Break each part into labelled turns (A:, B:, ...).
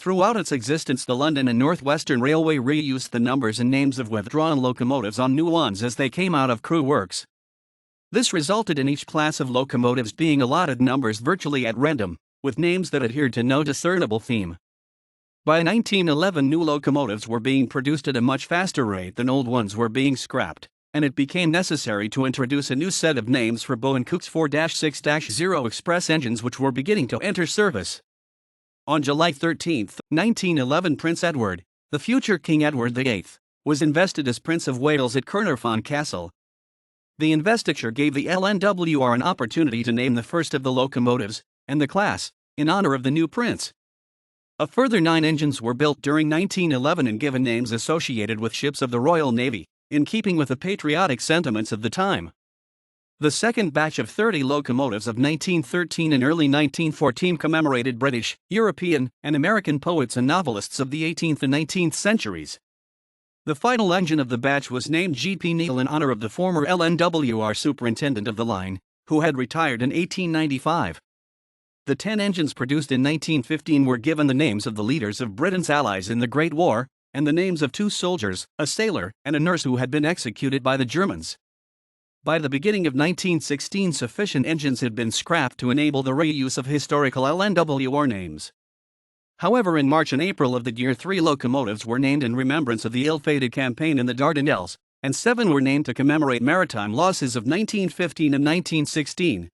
A: Throughout its existence, the London and North Western Railway reused the numbers and names of withdrawn locomotives on new ones as they came out of Crewe Works. This resulted in each class of locomotives being allotted numbers virtually at random, with names that adhered to no discernible theme. By 1911, new locomotives were being produced at a much faster rate than old ones were being scrapped, and it became necessary to introduce a new set of names for Bowen Cooke's 4-6-0 express engines which were beginning to enter service. On July 13, 1911, Prince Edward, the future King Edward VIII, was invested as Prince of Wales at Caernarfon Castle. The investiture gave the Lnwr an opportunity to name the first of the locomotives, and the class, in honor of the new prince. A further 9 engines were built during 1911 and given names associated with ships of the Royal Navy, in keeping with the patriotic sentiments of the time. The second batch of 30 locomotives of 1913 and early 1914 commemorated British, European, and American poets and novelists of the 18th and 19th centuries. The final engine of the batch was named G.P. Neal in honor of the former Lnwr superintendent of the line, who had retired in 1895. The 10 engines produced in 1915 were given the names of the leaders of Britain's allies in the Great War, and the names of 2 soldiers, a sailor, and a nurse who had been executed by the Germans. By the beginning of 1916, sufficient engines had been scrapped to enable the reuse of historical Lnwr names. However, in March and April of the year, 3 locomotives were named in remembrance of the ill-fated campaign in the Dardanelles, and 7 were named to commemorate maritime losses of 1915 and 1916.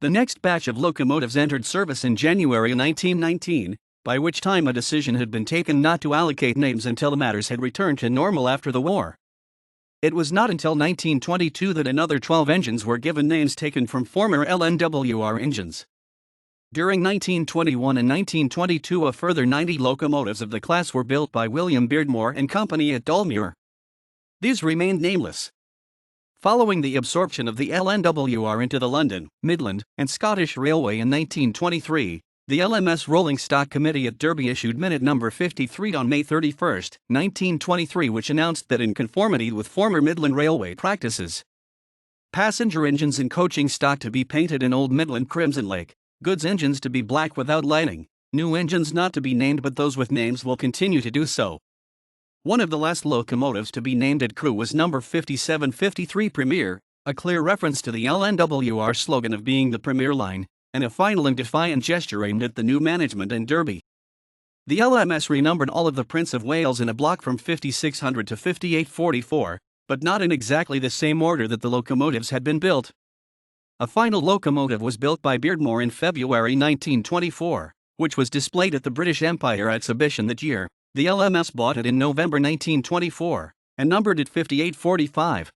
A: The next batch of locomotives entered service in January 1919, by which time a decision had been taken not to allocate names until matters had returned to normal after the war. It was not until 1922 that another 12 engines were given names taken from former Lnwr engines. During 1921 and 1922, a further 90 locomotives of the class were built by William Beardmore and Company at Lnwr. These remained nameless. Following the absorption of the Lnwr into the London, Midland, and Scottish Railway in 1923, the LMS Rolling Stock Committee at Derby issued Minute No. 53 on May 31, 1923, which announced that in conformity with former Midland Railway practices, passenger engines and coaching stock to be painted in Old Midland Crimson Lake, goods engines to be black without lighting, new engines not to be named but those with names will continue to do so. One of the last locomotives to be named at Crewe was No. 5753 Premier, a clear reference to the Lnwr slogan of being the premier line, and a final and defiant gesture aimed at the new management in Derby. The LMS renumbered all of the Prince of Wales in a block from 5600 to 5844, but not in exactly the same order that the locomotives had been built. A final locomotive was built by Beardmore in February 1924, which was displayed at the British Empire exhibition that year. The LMS bought it in November 1924, and numbered it 5845.